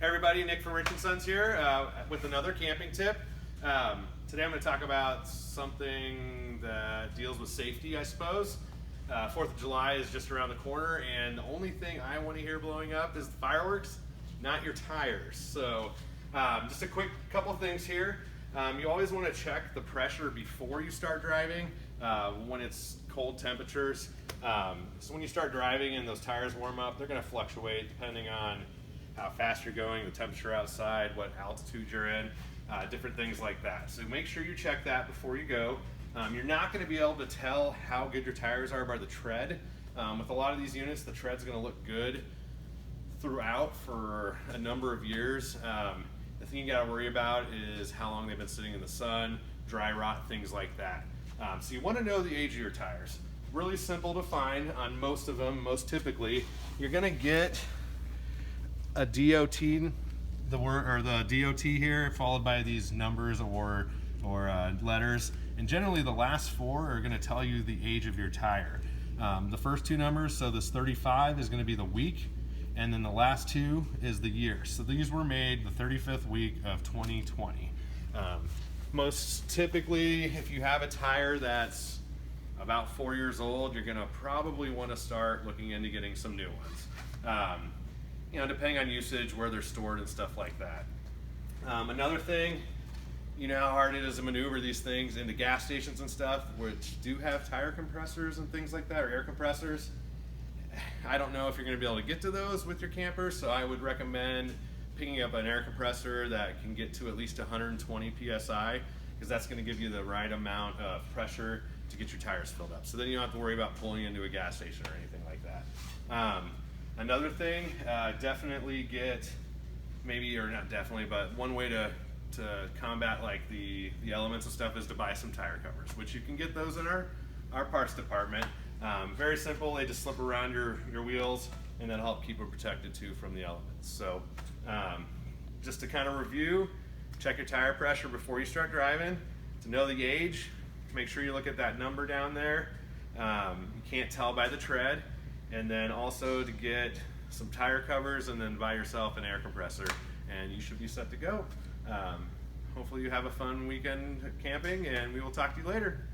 Hey everybody, Nick from Rich & Sons here with another camping tip. Today I'm going to talk about something that deals with safety, I suppose. 4th of July is just around the corner, and the only thing I want to hear blowing up is the fireworks, not your tires. So just a quick couple things here. You always want to check the pressure before you start driving when it's cold temperatures. So when you start driving and those tires warm up, they're going to fluctuate depending on how fast you're going, the temperature outside, what altitude you're in, different things like that. So make sure you check that before you go. You're not going to be able to tell how good your tires are by the tread. With a lot of these units, the tread's going to look good throughout for a number of years. The thing you got to worry about is how long they've been sitting in the sun, dry rot, things like that. So you want to know the age of your tires. Really simple to find on most of them. Most typically, you're going to get a DOT, the DOT here, followed by these numbers or letters, and generally the last four are going to tell you the age of your tire. The first two numbers, so this 35 is going to be the week, and then the last two is the year. So these were made the 35th week of 2020. Most typically, if you have a tire that's about 4 years old, you're going to probably want to start looking into getting some new ones. You know, depending on usage, where they're stored and stuff like that. Another thing, you know how hard it is to maneuver these things into gas stations and stuff, which do have tire compressors and things like that, or air compressors. I don't know if you're going to be able to get to those with your camper, so I would recommend picking up an air compressor that can get to at least 120 PSI, because that's going to give you the right amount of pressure to get your tires filled up. So then you don't have to worry about pulling into a gas station or anything like that. Another thing, definitely get, maybe, or not definitely, but one way to combat like the elements and stuff is to buy some tire covers, which you can get those in our parts department. Very simple, they just slip around your wheels and that'll help keep them protected too from the elements. So just to kind of review, check your tire pressure before you start driving. To know the age, make sure you look at that number down there. You can't tell by the tread. And then also to get some tire covers and then buy yourself an air compressor, and you should be set to go. Hopefully you have a fun weekend camping, and we will talk to you later.